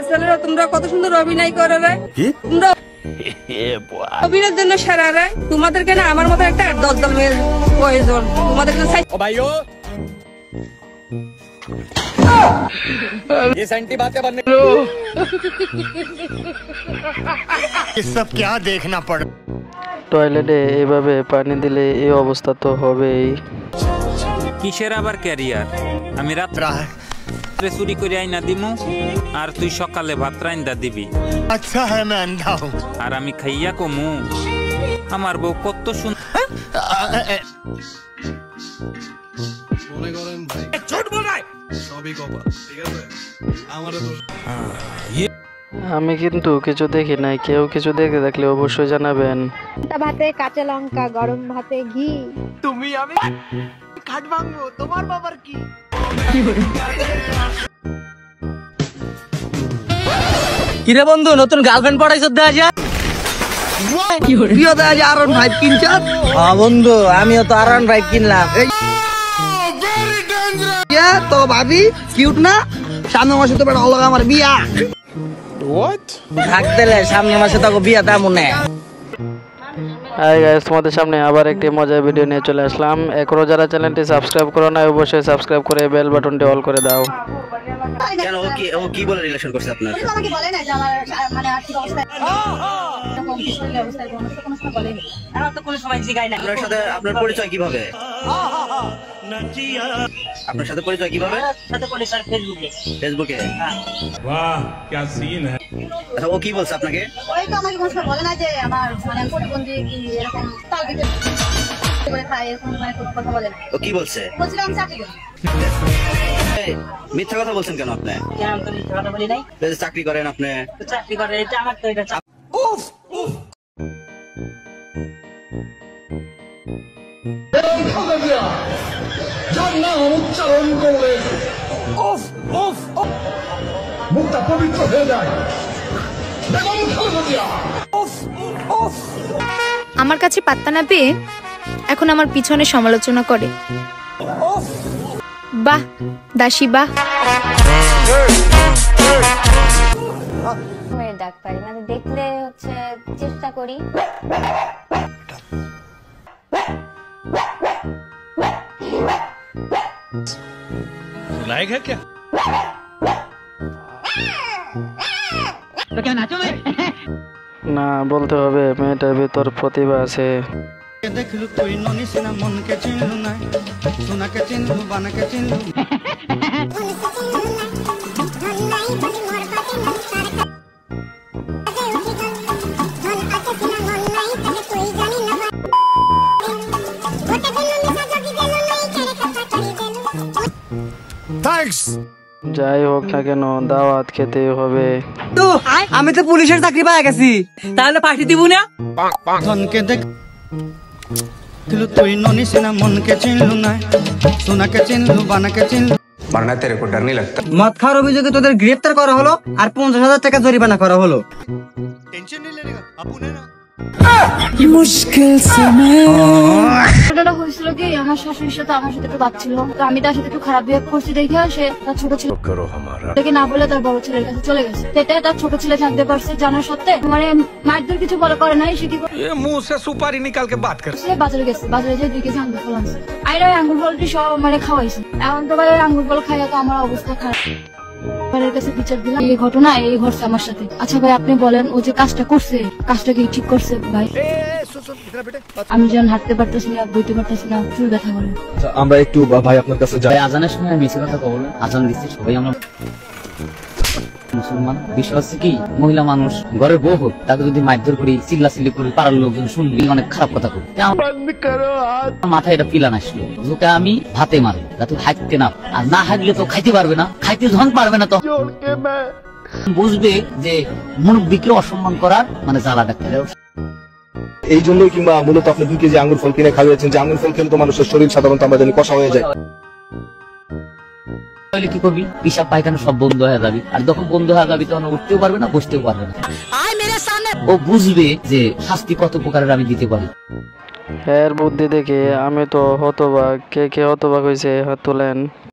ছেলেরা তোমরা কত সুন্দর অভিনয় করে রে, তোমরা অভিনয়ের জন্য সেরা রে। তোমাদেরকে না আমার মতো একটা দল মেয়ের প্রয়োজন। তোমাদেরকে ये सेंटी बातें बनने ये सब क्या देखना पड़। টয়লেটে এভাবে পানি দিলে এই অবস্থা তো হবেই। কিসের আবার ক্যারিয়ার? আমি রাত্রে চুরি করে আইনা দিমু আর তুই সকালে ভাত রাইন্দা দিবি। अच्छा है मैं अंधा हूँ। আর আমি খাইয়া কমু আমার বউ কত সুন্দর। আমি কিন্তু কিছু দেখি নাই, কেউ কিছু দেখে থাকলে অবশ্যই জানাবেন। ভাতে কাঁচা লঙ্কা, গরম ভাতে ঘি। তুমি আমি খাট ভাঙবো, তোমার বাবার কি? কিরে বন্ধু, নতুন গার্লফ্রেন্ড পড়াইছ দেখা যায়? বন্ধু আমিও তো R1 5 কিনলাম। তো ভাবি কিউট না? সামনের মাসে তো অলগা আমার বিয়া। থাকতে সামনের মাসে তো বিয়া তেমন নেই। হাই গাইস, তোমাদের সামনে আবার একটি মজার ভিডিও নিয়ে চলে আসলাম। এখনো যারা চ্যানেলটি সাবস্ক্রাইব করো না, অবশ্যই সাবস্ক্রাইব করে বেল বাটনটি অল করে দাও। কেন ও কি বলে রিলেশন করছে আপনার? আমাকে বলে না যে আমার মানে আর্থিক অবস্থা কোনো সময় বলেনি। আমার তো কোনো সময় জিগাই না। আপনার সাথে আপনার পরিচয় কিভাবে? আপনার সাথে পরিচয় কিভাবে? সাথে পরিচয় ফেসবুকে। वाह क्या सीन है। আচ্ছা ও কি বলছে আপনাকে? ওই তো আমাকে কোনো সময় বলে না যে আমার মানে প্রতিবন্ধী কি এরকম তাল দিতে করে খায়, এরকম মানে কোনো কথা বলে না। ও কি বলছে? বলছিলাম চাকরি করি। মিথ্যা কথা বলছেন কেন আপনি? কেন আমি তো মিথ্যা কথা বলি নাই। চাকরি করেন আপনি? চাকরি করে এটা আমার তো এটা मुक्ता पवित्र हो जाए। আমার কাছে পাত্তা না পেয়ে এখন আমার পিছনে সমালোচনা করে। বাহ দাসী বাহ। ডাক পারি মানে দেখলে হচ্ছে চেষ্টা করি। सुनाएगा क्या? না, বলতে হবে মেয়েটার ভিতর প্রতিভা আছে। দেখলু তুই ননি সিনা মনকে চিনলু না, সোনাকে চিনলু বানাকে চিনলু। थैंक्स। যাই হোক না কেন, দাওয়াত খেতে হবে। তো আমি তো পুলিশের চাকরি পাই গেছি, তাহলে পাঠিয়ে দিব না? ধনকে দেখলু তুই ননি সিনা মনকে চিনলু না, সোনাকে চিনলু বানাকে চিনলু। मरना तेरे को डर नहीं लगता? মদ খাওয়ার অভিযোগে তোদের গ্রেফতার করা হলো আর 50,000 টাকা জরিমানা করা হলো। টেনশন नहीं लेने का अपू ने ना। ঘটনাটা হয়েছিল কি, আমার শাশুড়ির সাথে আমার সাথে একটু বাদ ছিল, তো আমি তার সাথে একটু খারাপ বিহেভ করছি দেখে সে তার ছোট ছিল দেখে না বলে তার বড় ছেলের কাছে চলে গেছে। সেটাই তার ছোট ছেলে জানতে পারছে, জানার সত্ত্বে মানে মারধর কিছু বলে করে নাই। সে কি मुंह से सुपारी निकाल के बात कर। বাজারে গেছে, বাজারে যে 2 কেজি আঙ্গুর ফল আনছে। আইরা আঙ্গুর ফলটি সব মানে খাওয়াইছে। এখন তো ভাই আঙ্গুর ফল খাইয়া তো আমার অবস্থা খারাপ। পরের কাছে বিচার দিলাম, এই ঘটনা এই ঘটছে আমার সাথে। আচ্ছা ভাই আপনি বলেন, ও যে কাজটা করছে, কাজটা কি ঠিক করছে ভাই? আমি যখন হাঁটতে পারতেছি না, বইতে পারতেছি না, চুল ব্যথা করে। আমরা একটু ভাই আপনার কাছে যাই। আজানের সময় মিছে কথা কব না। আজান দিচ্ছে সবাই আমরা মুসলমান। বিষয় হচ্ছে কি, মহিলা মানুষ ঘরের বউ হোক, তাকে যদি মারধর করি, চিল্লাচিল্লি করি, পাড়ার লোকজন শুনবি অনেক খারাপ কথা করি। মাথায় এটা পিলান আসলো, ওকে আমি ভাতে মারবো যাতে হাঁটতে না, আর না হাঁটলে তো খাইতে পারবে না, খাইতে যখন পারবে না তো বুঝবে যে মুরব্বীকে অসম্মান করার মানে জ্বালা ডাক্তার। এই জন্যই কিংবা মূলত আপনি 2 কেজি আঙ্গুর ফল কিনে খাওয়াচ্ছেন, যে আঙ্গুর ফল খেলে তো মানুষের শরীর সাধারণত আমরা জানি কষা হয়ে যায়। তাহলে কি করবি? পিসাব পায়খানা সব বন্ধ হয়ে যাবি, আর যখন বন্ধ হয়ে যাবি তখন উঠতেও পারবে না, বসতেও পারবে না। ও বুঝবে যে শাস্তি কত প্রকারের আমি দিতে পারি। এর বুদ্ধি দেখে আমি তো হতবাক। কে কে হতবাক হয়েছে হাত তোলেন।